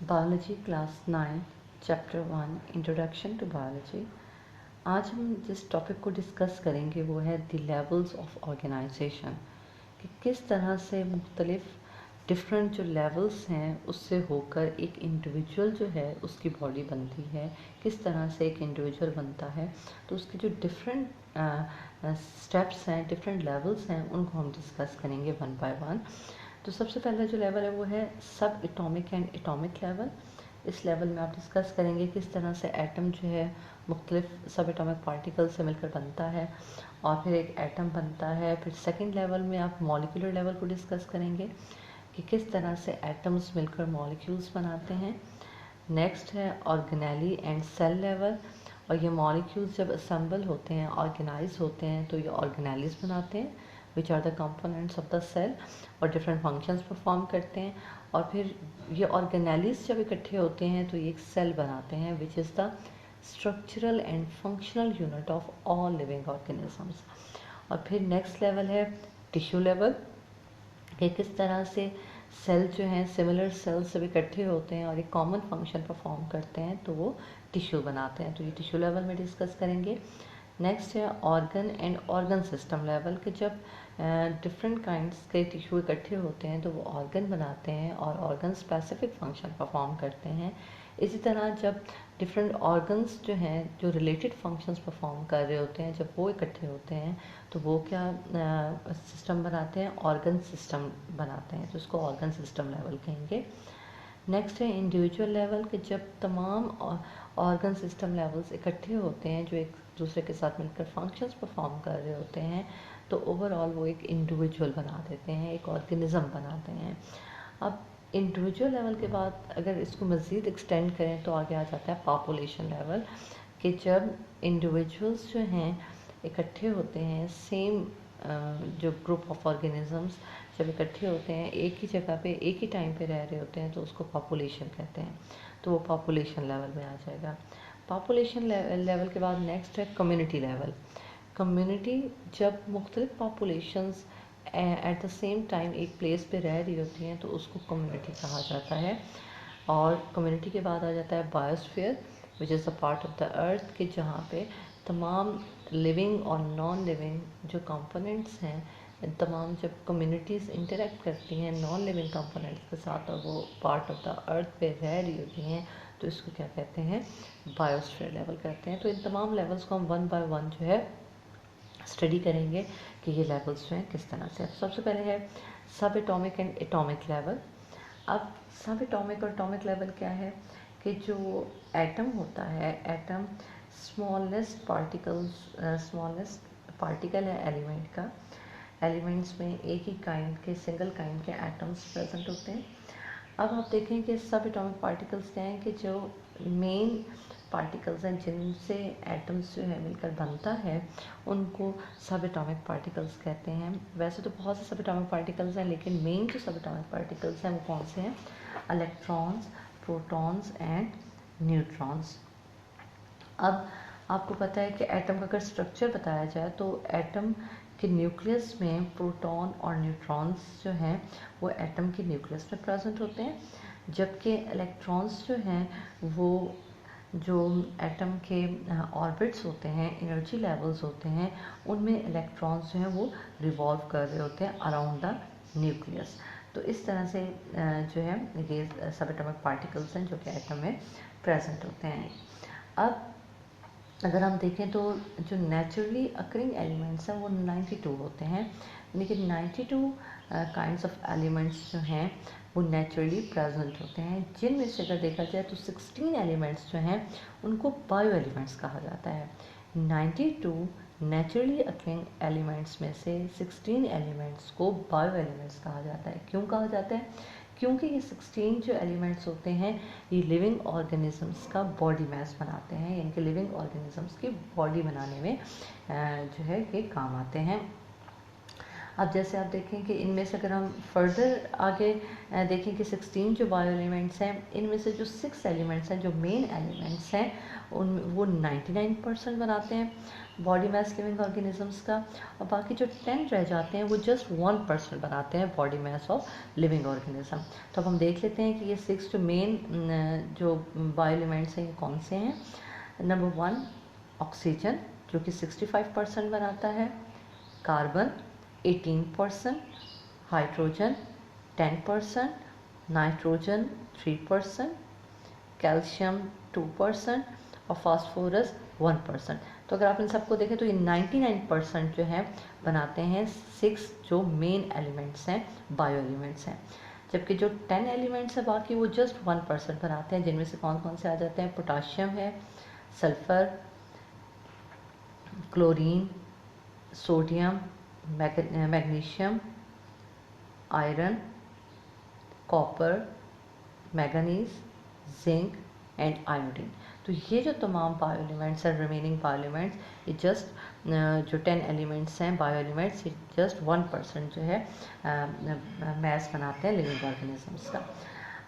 Biology class 9 chapter 1 introduction to biology. आज हम जिस टॉपिक को डिस्कस करेंगे वो है द लेवल्स ऑफ ऑर्गेनाइजेशन, कि किस तरह से मुख्तलिफ डिफरेंट जो लेवल्स हैं उससे होकर एक इंडिविजुअल जो है उसकी बॉडी बनती है, किस तरह से एक इंडिविजुअल बनता है। तो उसके जो डिफरेंट स्टेप्स हैं, डिफरेंट लेवल्स हैं, उनको हम डिस्कस करेंगे वन बाय वन। तो सबसे पहला जो लेवल है वो है सब एटॉमिक एंड एटॉमिक लेवल। इस लेवल में आप डिस्कस करेंगे किस तरह से एटम जो है मुख्तलिफ सब एटॉमिक पार्टिकल से मिलकर बनता है और फिर एक एटम बनता है। फिर सेकंड लेवल में आप मॉलिक्यूलर लेवल को डिस्कस करेंगे कि किस तरह से एटम्स मिलकर मॉलिक्यूल्स बनाते हैं। नेक्स्ट है ऑर्गेनेली एंड सेल लेवल, और ये मॉलिक्यूल्स जब असेंबल होते हैं, ऑर्गेनाइज होते हैं, तो ये ऑर्गेनेलिज बनाते हैं which are the components of the cell और डिफरेंट फंक्शंस परफॉर्म करते हैं। और फिर ये ऑर्गेनेलिज जब इकट्ठे होते हैं तो ये एक सेल बनाते हैं which is the structural and functional unit of all living organisms. और फिर नेक्स्ट लेवल है टिश्यू लेवल, कि किस तरह से सेल जो हैं सिमिलर सेल्स जब इकट्ठे होते हैं और एक कॉमन फंक्शन परफॉर्म करते हैं तो वो टिश्यू बनाते हैं। तो ये टिश्यू लेवल में डिस्कस करेंगे। नेक्स्ट है organ and organ system level, कि जब डिफरेंट काइंड्स के टिश्यू इकट्ठे होते हैं तो वो ऑर्गन बनाते हैं और ऑर्गन स्पेसिफिक फंक्शन परफॉर्म करते हैं। इसी तरह जब डिफरेंट ऑर्गन्स जो हैं जो रिलेटेड फंक्शंस परफॉर्म कर रहे होते हैं, जब वो इकट्ठे होते हैं तो वो क्या सिस्टम बनाते हैं, ऑर्गन सिस्टम बनाते हैं। तो उसको ऑर्गन सिस्टम लेवल कहेंगे। नेक्स्ट है इंडिविजुअल लेवल, कि जब तमाम ऑर्गन सिस्टम लेवल्स इकट्ठे होते हैं जो एक दूसरे के साथ मिलकर फंक्शंस परफॉर्म कर रहे होते हैं तो ओवरऑल वो एक इंडिविजुअल बना देते हैं, एक ऑर्गेनिज्म बनाते हैं। अब इंडिविजुअल लेवल के बाद अगर इसको मज़ीद एक्सटेंड करें तो आगे आ जाता है पॉपुलेशन लेवल, कि जब इंडिविजुअल्स जो हैं इकट्ठे होते हैं, सेम जो ग्रुप ऑफ ऑर्गेनिजम्स जब इकट्ठे होते हैं एक ही जगह पे एक ही टाइम पे रह रहे होते हैं तो उसको पॉपुलेशन कहते हैं। तो वो पॉपुलेशन लेवल में आ जाएगा। पॉपुलेशन लेवल के बाद नेक्स्ट है कम्युनिटी लेवल। कम्युनिटी जब मुख्तलिफ populations at the same time एक प्लेस पे रह रही होती हैं तो उसको कम्युनिटी कहा जाता है। और कम्युनिटी के बाद आ जाता है biosphere which is the part of the earth, कि जहाँ पे तमाम लिविंग और नॉन लिविंग जो कंपोनेंट्स हैं, तमाम जब कम्युनिटीज़ इंटरेक्ट करती हैं नॉन लिविंग कंपोनेंट्स के साथ और वो पार्ट ऑफ द अर्थ पे रह रही होती हैं तो इसको क्या कहते हैं, बायोस्फीयर लेवल कहते हैं। तो इन तमाम लेवल्स को हम वन बाय वन जो है स्टडी करेंगे कि ये लेवल्स जो हैं किस तरह से। सबसे पहले है सब एटॉमिक एंड एटॉमिक लेवल। अब सब एटॉमिक और एटॉमिक लेवल क्या है, कि जो एटम होता है, एटम स्मॉलेस्ट पार्टिकल है एलिमेंट का। एलिमेंट्स में एक ही काइंड के, सिंगल काइंड के एटम्स प्रेजेंट होते हैं। अब आप देखें कि सब एटॉमिक पार्टिकल्स क्या हैं, कि जो मेन पार्टिकल्स हैं जिनसे एटम्स जो है मिलकर बनता है उनको सब एटॉमिक पार्टिकल्स कहते हैं। वैसे तो बहुत से सब एटॉमिक पार्टिकल्स हैं लेकिन मेन जो सब एटॉमिक पार्टिकल्स हैं वो कौन से हैं, इलेक्ट्रॉन्स, प्रोटॉन्स एंड न्यूट्रॉन्स। अब आपको पता है कि एटम का अगर स्ट्रक्चर बताया जाए तो एटम के न्यूक्लियस में प्रोटॉन और न्यूट्रॉन्स जो हैं वो एटम के न्यूक्लियस में प्रेजेंट होते हैं, जबकि इलेक्ट्रॉन्स जो हैं वो जो एटम के ऑर्बिट्स होते हैं, एनर्जी लेवल्स होते हैं, उनमें इलेक्ट्रॉन्स जो हैं वो रिवॉल्व कर रहे होते हैं अराउंड द न्यूक्लियस। तो इस तरह से जो है ये सब एटॉमिक पार्टिकल्स हैं जो कि एटम में प्रेजेंट होते हैं। अब अगर हम देखें तो जो नेचुरली अकरिंग एलिमेंट्स हैं वो 92 होते हैं, लेकिन 92 काइंड्स ऑफ एलिमेंट्स जो हैं वो नेचुरली प्रेजेंट होते हैं, जिनमें से अगर देखा जाए तो 16 एलिमेंट्स जो हैं उनको बायो एलिमेंट्स कहा जाता है। 92 नेचुरली अकरिंग एलिमेंट्स में से 16 एलिमेंट्स को बायो एलिमेंट्स कहा जाता है। क्यों कहा जाता है, क्योंकि ये 16 जो एलिमेंट्स होते हैं ये लिविंग ऑर्गेनिजम्स का बॉडी मास बनाते हैं, यानी कि लिविंग ऑर्गेनिजम्स की बॉडी बनाने में जो है ये काम आते हैं। अब जैसे आप देखें कि इनमें से अगर हम फर्दर आगे देखें कि 16 जो बायो एलिमेंट्स हैं, इनमें से जो 6 एलिमेंट्स हैं, जो मेन एलिमेंट्स हैं, उन वो 99% बनाते हैं बॉडी मास लिविंग ऑर्गेनिजम्स का, और बाकी जो 10 रह जाते हैं वो जस्ट 1% बनाते हैं body mass of living organism. तो अब हम देख लेते हैं कि ये 6 जो मेन जो बायो एलिमेंट्स हैं ये कौन से हैं। नंबर 1 ऑक्सीजन जो कि 65% बनाता है, कार्बन 18%, हाइड्रोजन 10%, नाइट्रोजन 3%, कैल्शियम 2% और फास्फोरस 1%। तो अगर आप इन सबको देखें तो ये 99% जो है बनाते हैं 6 जो मेन एलिमेंट्स हैं, बायो एलिमेंट्स हैं। जबकि जो 10 एलिमेंट्स हैं बाकी वो जस्ट 1% बनाते हैं, जिनमें से कौन कौन से आ जाते हैं, पोटाशियम है, sulphur, chlorine, sodium, magnesium, iron, copper, manganese, zinc and iodine. तो ये जो तमाम बायो एलिमेंट्स हैं, रिमेनिंग बायो एलिमेंट्स, ये जस्ट जो 10 एलिमेंट्स हैं बायो एलिमेंट्स, ये जस्ट 1% जो है मैस बनाते हैं लिविंग ऑर्गेनिजम्स का।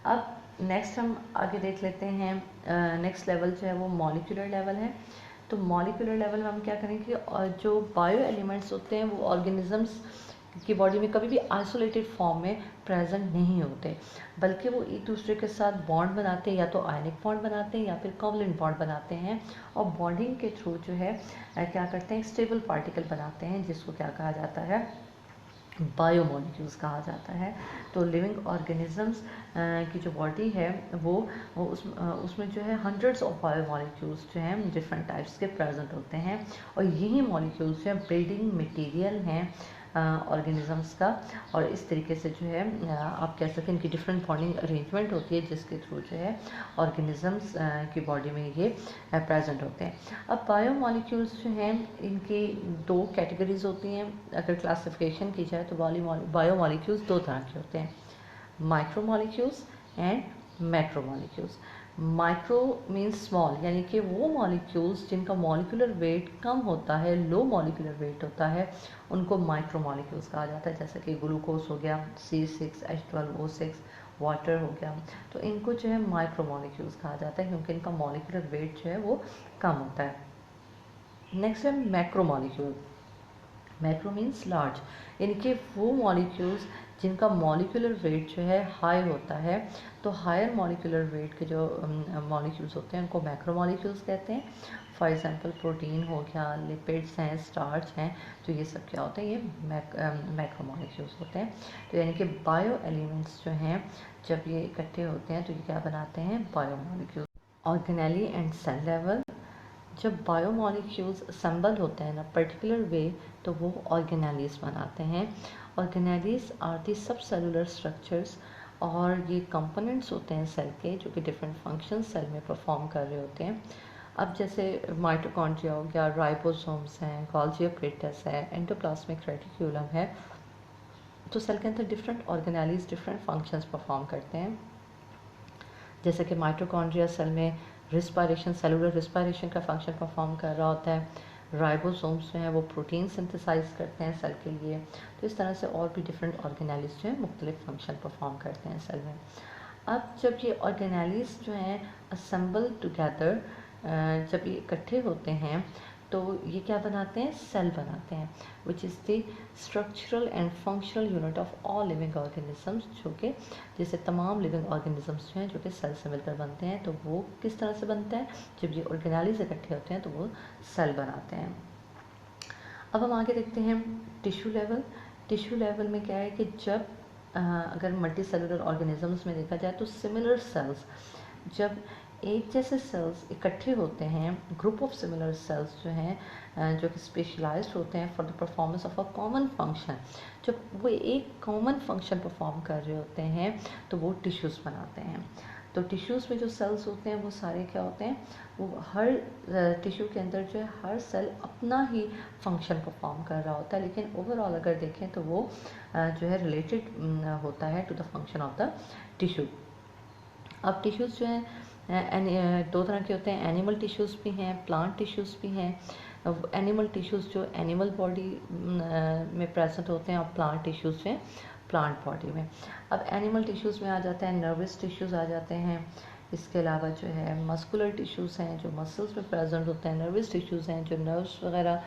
अब नेक्स्ट हम आगे देख लेते हैं, नेक्स्ट लेवल जो है वो मॉलिक्यूलर लेवल है। तो मॉलिक्यूलर लेवल में हम क्या करेंगे, और जो बायो एलिमेंट्स होते हैं वो ऑर्गेनिजम्स की बॉडी में कभी भी आइसोलेटेड फॉर्म में प्रेजेंट नहीं होते, बल्कि वो एक दूसरे के साथ बॉन्ड बनाते हैं, या तो आयनिक बॉन्ड बनाते हैं या फिर कोवलेंट बॉन्ड बनाते हैं, और बॉन्डिंग के थ्रू जो है क्या करते हैं, स्टेबल पार्टिकल बनाते हैं, जिसको क्या कहा जाता है, बायोमोलिक्यूल्स कहा जाता है। तो लिविंग ऑर्गेनिजम्स की जो बॉडी है वो उसमें जो है हंड्रेड्स ऑफ बायोमोलिक्यूल्स जो हैं डिफरेंट टाइप्स के प्रेजेंट होते हैं, और यही मॉलिक्यूल्स जो हैं बिल्डिंग मटेरियल हैं ऑर्गेनिजम्स का, और इस तरीके से जो है आप कह सकते हैं इनकी डिफरेंट बॉन्डिंग अरेंजमेंट होती है, जिसके थ्रू जो है ऑर्गेनिजम्स की बॉडी में ये प्रेजेंट होते हैं। अब बायोमोलिक्यूल्स जो हैं इनकी 2 कैटेगरीज होती हैं, अगर क्लासिफिकेशन की जाए तो बायोमोलिक्यूल्स 2 तरह के होते हैं, micromolecules and macromolecules. Micro means small, यानी कि वो मॉलिक्यूल्स जिनका मॉलिक्यूलर वेट कम होता है, लो मॉलिक्यूलर वेट होता है, उनको माइक्रो मॉलिक्यूल्स कहा जाता है, जैसे कि ग्लूकोज हो गया, C6H12O6, वाटर हो गया। तो इनको जो है माइक्रो मॉलिक्यूल्स कहा जाता है, क्योंकि इनका मॉलिक्यूलर वेट जो है वो कम होता है। नेक्स्ट है macro molecule. Macro means large, यानी कि वो मॉलिक्यूल्स जिनका मॉलिक्यूलर वेट जो है हाई होता है। तो हायर मॉलिक्यूलर वेट के जो मॉलिक्यूल्स होते हैं उनको मैक्रो मॉलिक्यूल्स कहते हैं। फॉर एग्जांपल प्रोटीन हो गया, लिपिड्स हैं, स्टार्च हैं, तो ये सब क्या होते हैं, ये मैक्रो मॉलिक्यूल्स होते हैं। तो यानी कि बायो एलिमेंट्स जो हैं जब ये इकट्ठे होते हैं तो ये क्या बनाते हैं, biomolecules. Organelle and cell level, जब बायोमोलिक्यूल्स असेंबल होते हैं ना पर्टिकुलर वे, तो वो ऑर्गेनेलीज बनाते हैं। ऑर्गेनेलीज आर दी सब सेलुलर स्ट्रक्चर्स, और ये कंपोनेंट्स होते हैं सेल के, जो कि डिफरेंट फंक्शंस सेल में परफॉर्म कर रहे होते हैं। अब जैसे माइटोकॉन्ड्रिया हो गया, राइबोसोम्स हैं, गोल्गी एप्परेटस है, एंडोप्लाज्मिक रेटिक्यूलम है, तो सेल के अंदर different organelles different functions perform करते हैं। जैसे कि माइटोकॉन्ड्रिया सेल में रिस्पायरेशन, सेलुलर रिस्पायरेशन का फंक्शन परफॉर्म कर रहा होता है। राइबोसोम्स जो हैं वो प्रोटीन सिंथेसाइज करते हैं सेल के लिए। तो इस तरह से और भी डिफरेंट ऑर्गेनेलीज जो हैं मुख्तलिफ फंक्शन परफॉर्म करते हैं सेल में। अब जब ये ऑर्गेनेलीज जो हैं असेंबल टुगेदर, जब ये इकट्ठे होते हैं तो ये क्या बनाते हैं, सेल बनाते हैं, which is the structural and functional unit of all living organisms, जो कि जैसे तमाम लिविंग ऑर्गेनिजम्स जो हैं जो कि सेल से मिलकर बनते हैं। तो वो किस तरह से बनते हैं, जब ये ऑर्गेनेलीज इकट्ठे होते हैं तो वो सेल बनाते हैं। अब हम आगे देखते हैं टिश्यू लेवल। टिश्यू लेवल में क्या है कि जब अगर मल्टी सेलुलर ऑर्गेनिजम्स में देखा जाए तो सिमिलर सेल्स, जब एक जैसे सेल्स इकट्ठे होते हैं, ग्रुप ऑफ सिमिलर सेल्स जो हैं जो कि स्पेशलाइज्ड होते हैं for the performance of a common function, जब वो एक कॉमन फंक्शन परफॉर्म कर रहे होते हैं तो वो टिश्यूज़ बनाते हैं। तो टिश्यूज़ में जो सेल्स होते हैं वो सारे क्या होते हैं, वो हर टिश्यू के अंदर जो है हर सेल अपना ही फंक्शन परफॉर्म कर रहा होता है, लेकिन ओवरऑल अगर देखें तो वो जो है रिलेटेड होता है to the function of the tissue. अब टिश्यूज़ जो हैं 2 तरह के होते हैं, एनिमल टिश्यूज़ भी हैं, प्लांट टिश्यूज़ भी हैं। एनिमल टिश्यूज़ जो एनिमल बॉडी में प्रेजेंट होते हैं और प्लांट टिश्यूज़ में प्लांट बॉडी में। अब एनिमल टिश्यूज़ में आ जाते हैं नर्वस टिश्यूज़ आ जाते हैं, इसके अलावा जो है मस्कुलर टिश्यूज़ हैं जो मसल्स में प्रेजेंट होते हैं, नर्वस टिश्यूज़ हैं जो नर्व्स वगैरह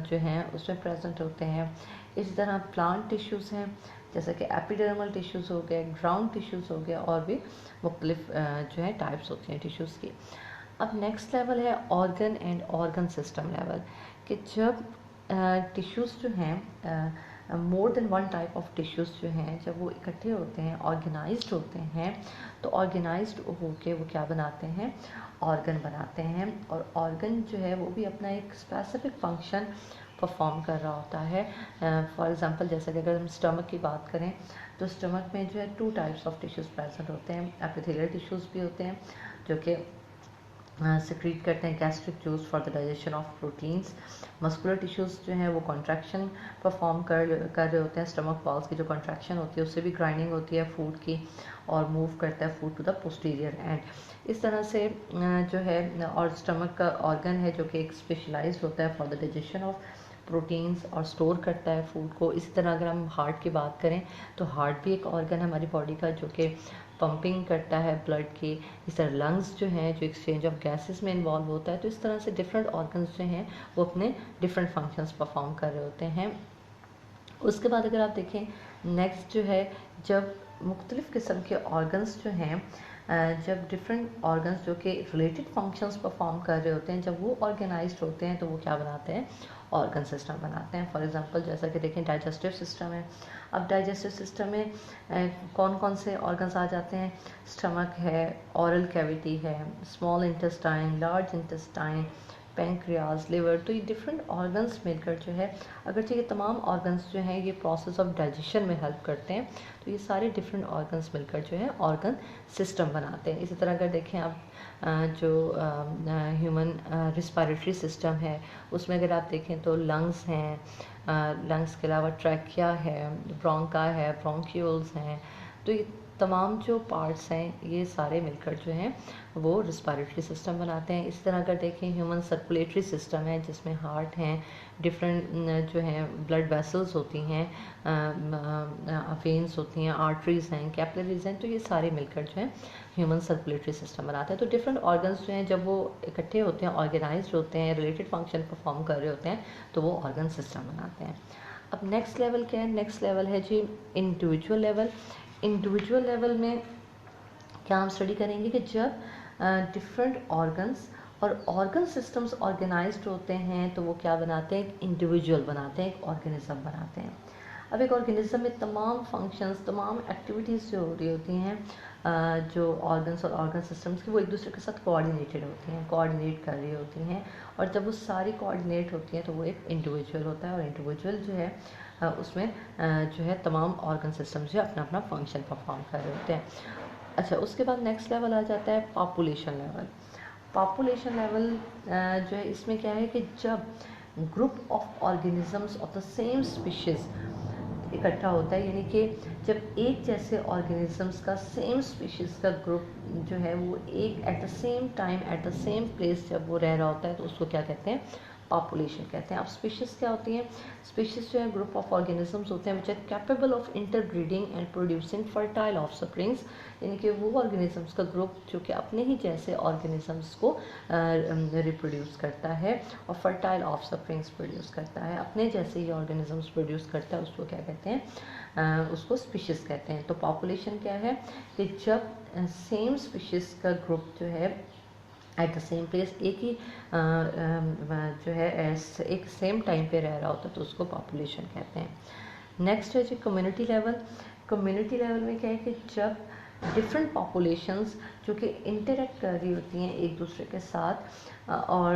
जो हैं उसमें प्रेजेंट होते हैं। इसी तरह प्लांट टिश्यूज़ हैं जैसे कि एपिडर्मल टिश्यूज़ हो गए, ग्राउंड टिश्यूज़ हो गए, और भी मुख्तलिफ जो है टाइप्स होती हैं टिश्यूज़ की। अब नेक्स्ट लेवल है organ and organ system level, कि जब टिश्यूज़ जो हैं more than one type of tissues जो हैं जब वो इकट्ठे होते हैं, ऑर्गेनाइज्ड होते हैं, तो ऑर्गेनाइज्ड होके वो क्या बनाते हैं, ऑर्गन बनाते हैं। और ऑर्गन जो है वो भी अपना एक स्पेसिफिक फंक्शन परफॉर्म कर रहा होता है। फॉर एग्जांपल जैसे कि अगर हम स्टमक की बात करें तो स्टमक में जो है 2 टाइप्स ऑफ टिश्यूज़ प्रेजेंट होते हैं। एपिथेलियल टिश्यूज़ भी होते हैं जो कि सिक्रीट करते हैं gastric juice for the digestion of proteins. Muscular tissues जो हैं वो कॉन्ट्रैक्शन परफॉर्म कर रहे होते हैं। स्टमक वॉल्स की जो कॉन्ट्रैक्शन होती है उससे भी ग्राइंडिंग होती है फूड की और मूव करता है food to the posterior end. इस तरह से जो है, और स्टमक का ऑर्गन है जो कि एक स्पेशलाइज्ड होता है for the digestion of proteins और स्टोर करता है फूड को। इसी तरह अगर हम हार्ट की बात करें तो हार्ट भी एक ऑर्गन है हमारी बॉडी का जो कि पंपिंग करता है ब्लड की। इस तरह लंग्स जो हैं जो एक्सचेंज ऑफ गैसेस में इन्वॉल्व होता है। तो इस तरह से डिफरेंट ऑर्गन्स जो हैं वो अपने डिफरेंट फंक्शंस परफॉर्म कर रहे होते हैं। उसके बाद अगर आप देखें नेक्स्ट जो है, जब मुख्तलिफ़ किस्म के ऑर्गन्स जो हैं जब डिफरेंट ऑर्गन्स जो कि रिलेटेड फंक्शंस परफॉर्म कर रहे होते हैं, जब वो ऑर्गेनाइज्ड होते हैं तो वो क्या बनाते हैं, ऑर्गन सिस्टम बनाते हैं। फॉर एग्जांपल जैसा कि देखें डाइजेस्टिव सिस्टम है। अब डाइजेस्टिव सिस्टम में कौन कौन से ऑर्गन्स आ जाते हैं, स्टमक है, ऑरल कैविटी है, small intestine, large intestine, pancreas, liver. तो ये डिफरेंट ऑर्गन्स मिलकर जो है, अगरचे ये तमाम ऑर्गन्स जो हैं ये प्रोसेस ऑफ डाइजेशन में हेल्प करते हैं, तो ये सारे डिफरेंट ऑर्गन्स मिलकर जो है ऑर्गन सिस्टम बनाते हैं। इसी तरह अगर देखें आप जो ह्यूमन रिस्पायरेटरी सिस्टम है उसमें अगर आप देखें तो लंग्स हैं, लंग्स के अलावा ट्रैकिया है, ब्रोंका है, ब्रोंक्यूल्स हैं। तो ये तमाम जो पार्ट्स हैं ये सारे मिलकर जो हैं वो रिस्पायरेटरी सिस्टम बनाते हैं। इसी तरह अगर देखें ह्यूमन सर्कुलेटरी सिस्टम है जिसमें हार्ट हैं, डिफरेंट जो हैं ब्लड वेसल्स होती हैं, वेन्स होती हैं, आर्टरीज़ हैं, कैपिलरीज हैं। तो ये सारे मिलकर जो हैं ह्यूमन सर्कुलेटरी सिस्टम बनाते हैं। तो डिफरेंट ऑर्गन्स जो हैं जब वो इकट्ठे होते हैं, ऑर्गेनाइज्ड होते हैं, रिलेटेड फंक्शन परफॉर्म कर रहे होते हैं तो वो ऑर्गन सिस्टम बनाते हैं। अब नेक्स्ट लेवल क्या है, नेक्स्ट लेवल है जी इंडिविजुअल लेवल। इंडिविजुअल लेवल में क्या हम स्टडी करेंगे कि जब डिफरेंट ऑर्गन्स और ऑर्गन सिस्टम्स ऑर्गेनाइज्ड होते हैं तो वो क्या बनाते हैं, एक इंडिविजुअल बनाते हैं, एक ऑर्गेनिज्म बनाते हैं। अब एक ऑर्गेनिज्म में तमाम फंक्शंस, तमाम एक्टिविटीज़ जो हो रही होती हैं जो ऑर्गन्स और ऑर्गन सिस्टम्स की, वो एक दूसरे के साथ कोऑर्डिनेटेड होती हैं, कोऑर्डिनेट कर रही होती हैं। और जब वो सारी कोऑर्डिनेट होती हैं तो वो एक इंडिविजुअल होता है। और इंडिविजुअल जो है उसमें जो है तमाम ऑर्गन सिस्टम जो है अपना अपना फंक्शन परफॉर्म कर रहे होते हैं। अच्छा, उसके बाद नेक्स्ट लेवल आ जाता है पॉपुलेशन लेवल। पॉपुलेशन लेवल जो है इसमें क्या है कि जब group of organisms of the same species इकट्ठा होता है, यानी कि जब एक जैसे ऑर्गेनिजम्स का सेम स्पीशीज़ का ग्रुप जो है वो एक at the same time at the same place जब वो रह रहा होता है तो उसको क्या कहते हैं, पॉपुलेशन कहते हैं। अब स्पीशीज़ क्या होती हैं, स्पीशीज़ जो है ग्रुप ऑफ ऑर्गेनिजम्स होते हैं which are capable of interbreeding and producing fertile offsprings, यानी कि वो ऑर्गेनिजम्स का ग्रुप जो कि अपने ही जैसे ऑर्गेनिजम्स को रिप्रोड्यूस करता है और फर्टाइल ऑफस्प्रिंग्स प्रोड्यूस करता है, अपने जैसे ही ऑर्गेनिजम्स प्रोड्यूस करता है उसको क्या कहते हैं, उसको स्पीशीज़ कहते हैं। तो पॉपुलेशन क्या है कि जब सेम स्पीशीज़ का ग्रुप जो है एट द सेम प्लेस एक ही जो है एक सेम टाइम पे रह रहा होता है तो उसको पॉपुलेशन कहते हैं। नेक्स्ट है जी कम्युनिटी लेवल। कम्युनिटी लेवल में क्या है कि जब डिफरेंट पॉपुलेशंस जो कि इंटरेक्ट कर रही होती हैं एक दूसरे के साथ और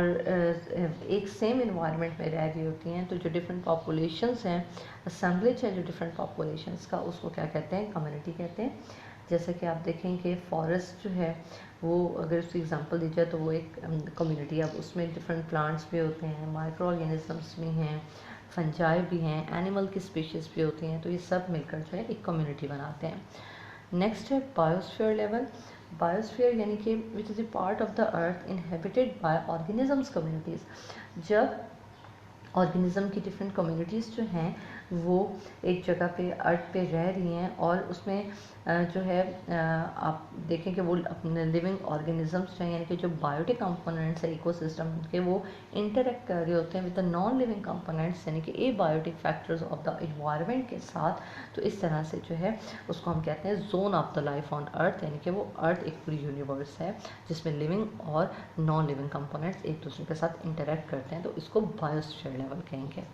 एक सेम इन्वायरमेंट में रह रही होती हैं, तो जो डिफरेंट पॉपुलेशंस हैं, असम्बलेज है जो डिफरेंट पॉपुलेशंस का, उसको क्या कहते हैं, कम्युनिटी कहते हैं। जैसे कि आप देखेंगे फॉरेस्ट जो है वो अगर उसकी एग्जांपल दी जाए तो वो एक कम्युनिटी है। अब उसमें डिफरेंट प्लांट्स भी होते हैं, माइक्रो ऑर्गेनिजम्स भी हैं, फंजाई भी हैं, एनिमल की स्पीशीज़ भी होती हैं, तो ये सब मिलकर जो है एक कम्युनिटी बनाते हैं। नेक्स्ट है बायोस्फीयर लेवल। बायोस्फीयर यानी कि which is a part of the earth inhabited bye organisms communities. जब ऑर्गेनिज़म की डिफरेंट कम्युनिटीज़ जो हैं वो एक जगह पे अर्थ पे रह रही हैं और उसमें जो है आप देखें कि वो अपने लिविंग ऑर्गेनिजम्स जो हैं यानी कि जो बायोटिक कंपोनेंट्स है इकोसिस्टम के, वो इंटरेक्ट कर रहे होते हैं with the non living components यानी कि abiotic factors of the environment के साथ। तो इस तरह से जो है उसको हम कहते हैं zone of the life on earth, यानी कि वो अर्थ एक पूरी यूनिवर्स है जिसमें लिविंग और नॉन लिविंग कंपोनेंट्स एक दूसरे के साथ इंटरेक्ट करते हैं, तो इसको बायोस्फीयर लेवल कहेंगे।